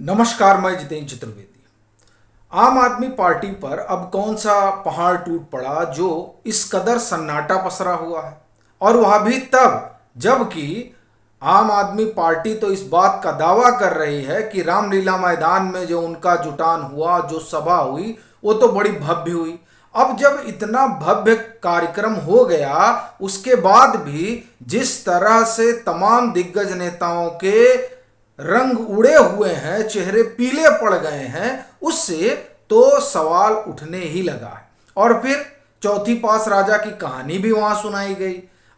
नमस्कार, मैं जितेंद्र चतुर्वेदी। आम आदमी पार्टी पर अब कौन सा पहाड़ टूट पड़ा जो इस कदर सन्नाटा पसरा हुआ है, और वह भी तब जबकि आम आदमी पार्टी तो इस बात का दावा कर रही है कि रामलीला मैदान में जो उनका जुटान हुआ, जो सभा हुई, वो तो बड़ी भव्य हुई। अब जब इतना भव्य कार्यक्रम हो गया, उसके बाद भी जिस तरह से तमाम दिग्गज नेताओं के रंग उड़े हुए हैं, चेहरे पीले पड़ गए हैं, उससे तो सवाल उठने ही लगा है। और फिर चौथी पास राजा की कहानी भी वहां सुनाई गई।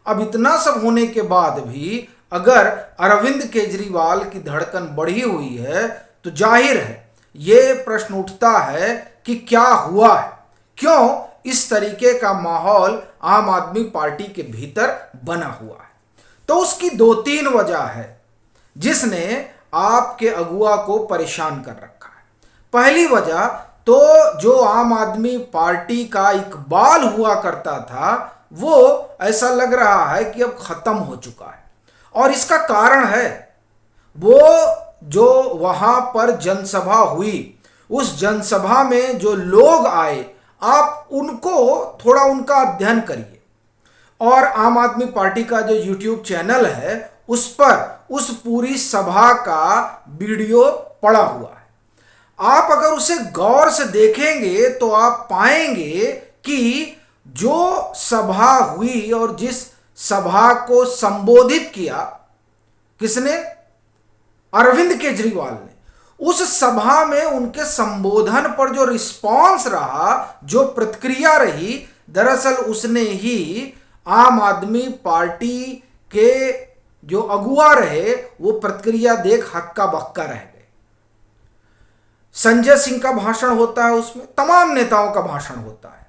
अब इतना सब होने के बाद भी अगर अरविंद केजरीवाल की धड़कन बढ़ी हुई है, तो जाहिर है ये प्रश्न उठता है कि क्या हुआ है, क्यों इस तरीके का माहौल आम आदमी पार्टी के भीतर बना हुआ है। तो उसकी दो तीन वजह है जिसने आपके अगुआ को परेशान कर रखा है। पहली वजह तो जो आम आदमी पार्टी का इकबाल हुआ करता था, वो ऐसा लग रहा है कि अब खत्म हो चुका है। और इसका कारण है वो जो वहां पर जनसभा हुई, उस जनसभा में जो लोग आए, आप उनको थोड़ा उनका अध्ययन करिए। और आम आदमी पार्टी का जो यूट्यूब चैनल है, उस पर उस पूरी सभा का वीडियो पड़ा हुआ है। आप अगर उसे गौर से देखेंगे तो आप पाएंगे कि जो सभा हुई और जिस सभा को संबोधित किया किसने, अरविंद केजरीवाल ने, उस सभा में उनके संबोधन पर जो रिस्पांस रहा, जो प्रतिक्रिया रही, दरअसल उसने ही आम आदमी पार्टी के जो अगुआ रहे वो प्रतिक्रिया देख हक्का बक्का रह गए। संजय सिंह का भाषण होता है, उसमें तमाम नेताओं का भाषण होता है,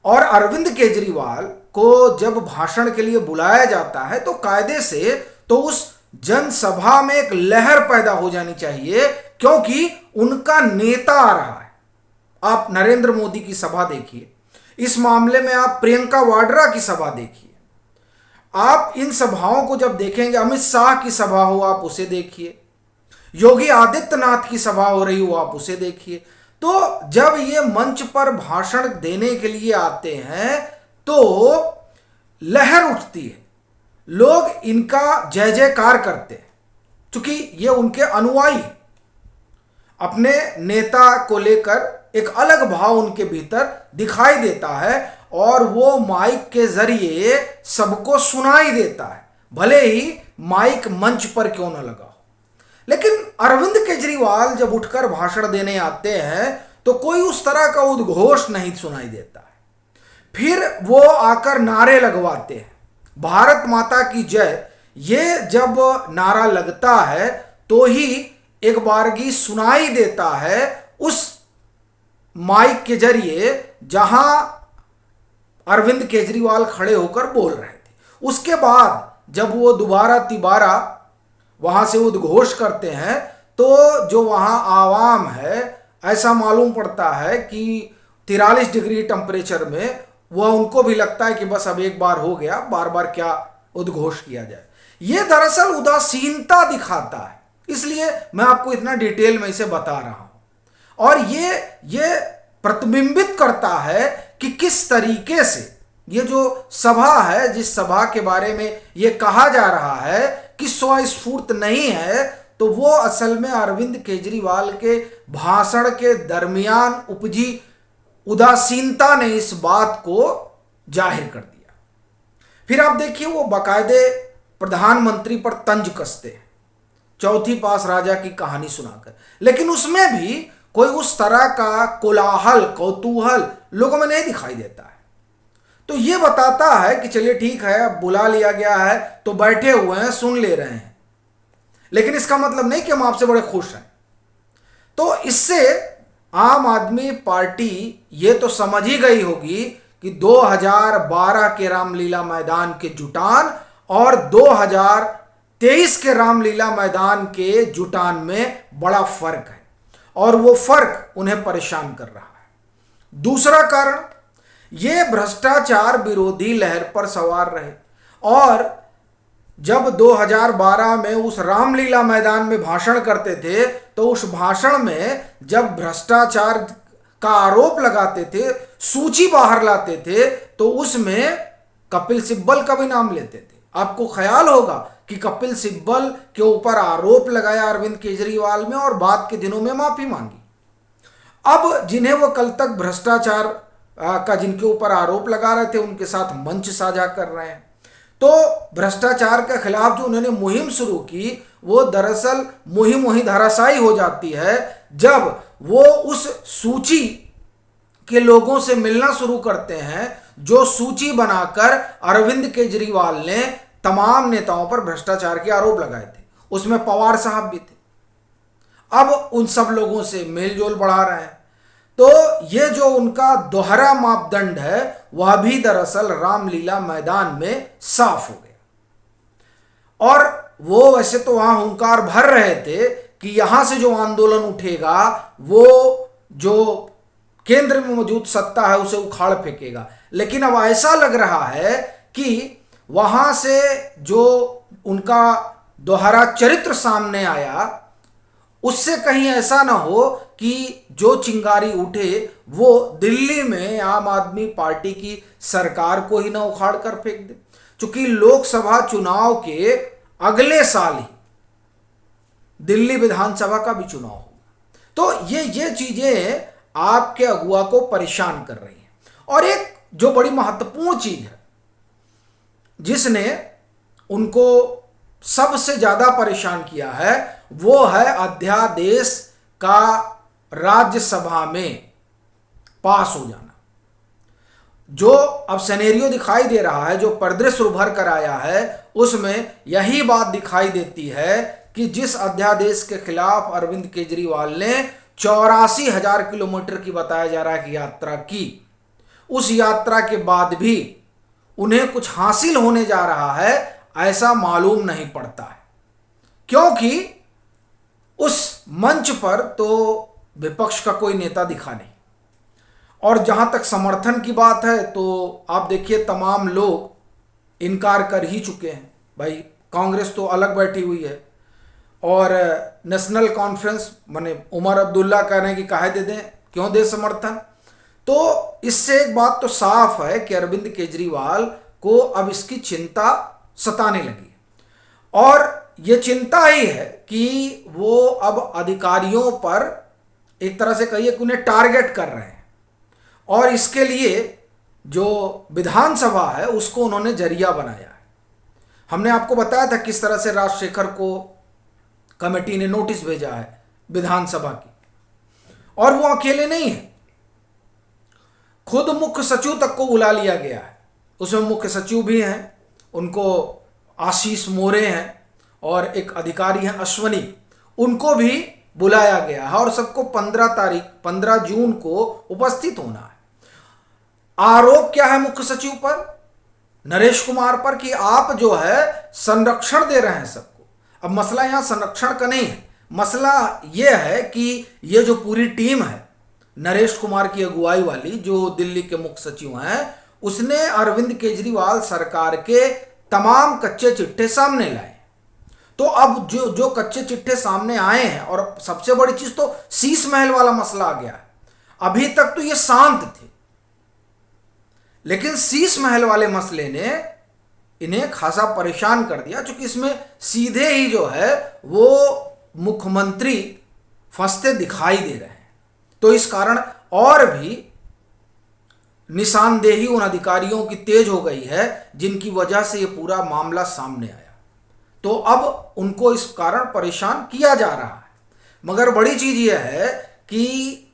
और अरविंद केजरीवाल को जब भाषण के लिए बुलाया जाता है तो कायदे से तो उस जनसभा में एक लहर पैदा हो जानी चाहिए, क्योंकि उनका नेता आ रहा है। आप नरेंद्र मोदी की सभा देखिए, इस मामले में आप प्रियंका वाड्रा की सभा देखिए, आप इन सभाओं को जब देखेंगे, अमित शाह की सभा हो आप उसे देखिए, योगी आदित्यनाथ की सभा हो रही हो आप उसे देखिए। तो जब ये मंच पर भाषण देने के लिए आते हैं तो लहर उठती है, लोग इनका जय जयकार करते हैं, क्योंकि ये उनके अनुयायी अपने नेता को लेकर एक अलग भाव उनके भीतर दिखाई देता है, और वो माइक के जरिए सबको सुनाई देता है, भले ही माइक मंच पर क्यों ना लगा हो। लेकिन अरविंद केजरीवाल जब उठकर भाषण देने आते हैं तो कोई उस तरह का उद्घोष नहीं सुनाई देता है। फिर वो आकर नारे लगवाते हैं, भारत माता की जय। ये जब नारा लगता है तो ही एक बारगी सुनाई देता है उस माइक के जरिए जहां अरविंद केजरीवाल खड़े होकर बोल रहे थे। उसके बाद जब वो दोबारा तिबारा वहां से उद्घोष करते हैं तो जो वहां आवाम है, ऐसा मालूम पड़ता है कि 43 डिग्री टेम्परेचर में वह उनको भी लगता है कि बस अब एक बार हो गया, बार बार क्या उद्घोष किया जाए। ये दरअसल उदासीनता दिखाता है, इसलिए मैं आपको इतना डिटेल में इसे बता रहा हूं। और ये प्रतिबिंबित करता है कि किस तरीके से ये जो सभा है, जिस सभा के बारे में ये कहा जा रहा है कि स्वस्फूर्त नहीं है, तो वो असल में अरविंद केजरीवाल के भाषण के दरमियान उपजी उदासीनता ने इस बात को जाहिर कर दिया। फिर आप देखिए, वो बाकायदे प्रधानमंत्री पर तंज कसते हैं, चौथी पास राजा की कहानी सुनाकर, लेकिन उसमें भी कोई उस तरह का कोलाहल, कौतूहल लोगों में नहीं दिखाई देता है। तो ये बताता है कि चलिए ठीक है, अब बुला लिया गया है तो बैठे हुए हैं, सुन ले रहे हैं, लेकिन इसका मतलब नहीं कि हम आपसे बड़े खुश हैं। तो इससे आम आदमी पार्टी ये तो समझ ही गई होगी कि 2012 के रामलीला मैदान के जुटान और 2023 के रामलीला मैदान के जुटान में बड़ा फर्क है, और वो फर्क उन्हें परेशान कर रहा है। दूसरा कारण, ये भ्रष्टाचार विरोधी लहर पर सवार रहे, और जब 2012 में उस रामलीला मैदान में भाषण करते थे तो उस भाषण में जब भ्रष्टाचार का आरोप लगाते थे, सूची बाहर लाते थे, तो उसमें कपिल सिब्बल का भी नाम लेते थे। आपको ख्याल होगा कि कपिल सिब्बल के ऊपर आरोप लगाया अरविंद केजरीवाल में और बाद के दिनों में माफी मांगी। अब जिन्हें वो कल तक भ्रष्टाचार का जिनके ऊपर आरोप लगा रहे थे उनके साथ मंच साझा कर रहे हैं। तो भ्रष्टाचार के खिलाफ जो उन्होंने मुहिम शुरू की वो दरअसल मुहिम वहीं धराशायी हो जाती है जब वो उस सूची के लोगों से मिलना शुरू करते हैं जो सूची बनाकर अरविंद केजरीवाल ने तमाम नेताओं पर भ्रष्टाचार के आरोप लगाए थे। उसमें पवार साहब भी थे। अब उन सब लोगों से मेलजोल बढ़ा रहे हैं। तो ये जो उनका दोहरा मापदंड है वह भी दरअसल रामलीला मैदान में साफ हो गया। और वो वैसे तो वहां हुंकार भर रहे थे कि यहां से जो आंदोलन उठेगा वो जो केंद्र में मौजूद सत्ता है उसे उखाड़ फेंकेगा, लेकिन अब ऐसा लग रहा है कि वहां से जो उनका दोहरा चरित्र सामने आया उससे कहीं ऐसा ना हो कि जो चिंगारी उठे वो दिल्ली में आम आदमी पार्टी की सरकार को ही ना उखाड़ कर फेंक दे, क्योंकि लोकसभा चुनाव के अगले साल ही दिल्ली विधानसभा का भी चुनाव होगा। तो ये चीजें आपके अगुआ को परेशान कर रही हैं। और एक जो बड़ी महत्वपूर्ण चीज है जिसने उनको सबसे ज्यादा परेशान किया है वो है अध्यादेश का राज्यसभा में पास हो जाना। जो अब सिनेरियो दिखाई दे रहा है, जो परिदृश्य उभर कर आया है, उसमें यही बात दिखाई देती है कि जिस अध्यादेश के खिलाफ अरविंद केजरीवाल ने 84,000 किलोमीटर की बताया जा रहा है कि यात्रा की, उस यात्रा के बाद भी उन्हें कुछ हासिल होने जा रहा है ऐसा मालूम नहीं पड़ता है, क्योंकि उस मंच पर तो विपक्ष का कोई नेता दिखा नहीं। और जहां तक समर्थन की बात है तो आप देखिए तमाम लोग इनकार कर ही चुके हैं। भाई कांग्रेस तो अलग बैठी हुई है और नेशनल कॉन्फ्रेंस माने उमर अब्दुल्ला कह रहे हैं कि काहे दे दें, क्यों दे समर्थन। तो इससे एक बात तो साफ है कि अरविंद केजरीवाल को अब इसकी चिंता सताने लगी और ये चिंता ही है कि वो अब अधिकारियों पर एक तरह से कहिए कि उन्हें टारगेट कर रहे हैं और इसके लिए जो विधानसभा है उसको उन्होंने जरिया बनाया है। हमने आपको बताया था किस तरह से राजशेखर को कमेटी ने नोटिस भेजा है विधानसभा की, और वो अकेले नहीं है, खुद मुख्य सचिव तक को बुला लिया गया है। उसमें मुख्य सचिव भी हैं, उनको आशीष मोरे हैं और एक अधिकारी हैं अश्वनी, उनको भी बुलाया गया है और सबको 15 जून को उपस्थित होना है। आरोप क्या है मुख्य सचिव पर, नरेश कुमार पर, कि आप जो है संरक्षण दे रहे हैं सबको। अब मसला यहां संरक्षण का नहीं है, मसला यह है कि ये जो पूरी टीम है नरेश कुमार की अगुवाई वाली जो दिल्ली के मुख्य सचिव हैं, उसने अरविंद केजरीवाल सरकार के तमाम कच्चे चिट्ठे सामने लाए। तो अब जो कच्चे चिट्ठे सामने आए हैं, और सबसे बड़ी चीज तो शीश महल वाला मसला आ गया है। अभी तक तो ये शांत थे, लेकिन शीश महल वाले मसले ने इन्हें खासा परेशान कर दिया, क्योंकि इसमें सीधे ही जो है वो मुख्यमंत्री फंसते दिखाई दे रहे हैं। तो इस कारण और भी निशानदेही उन अधिकारियों की तेज हो गई है जिनकी वजह से ये पूरा मामला सामने आया। तो अब उनको इस कारण परेशान किया जा रहा है। मगर बड़ी चीज यह है कि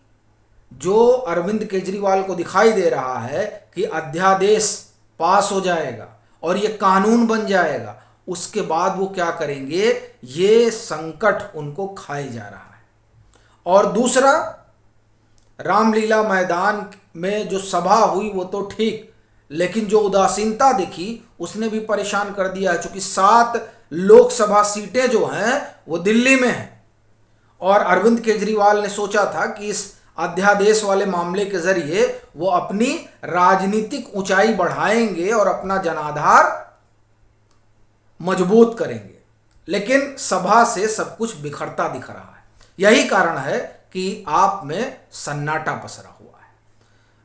जो अरविंद केजरीवाल को दिखाई दे रहा है कि अध्यादेश पास हो जाएगा और ये कानून बन जाएगा, उसके बाद वो क्या करेंगे, ये संकट उनको खाए जा रहा है। और दूसरा, रामलीला मैदान में जो सभा हुई वो तो ठीक, लेकिन जो उदासीनता दिखी उसने भी परेशान कर दिया है, क्योंकि 7 लोकसभा सीटें जो हैं वो दिल्ली में हैं और अरविंद केजरीवाल ने सोचा था कि इस अध्यादेश वाले मामले के जरिए वो अपनी राजनीतिक ऊंचाई बढ़ाएंगे और अपना जनाधार मजबूत करेंगे। लेकिन सभा से सब कुछ बिखरता दिख रहा है। यही कारण है कि आप में सन्नाटा पसरा हुआ है।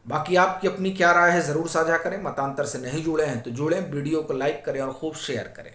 बाकी आपकी अपनी क्या राय है ज़रूर साझा करें। मतांतर से नहीं जुड़े हैं तो जुड़ें, वीडियो को लाइक करें और खूब शेयर करें।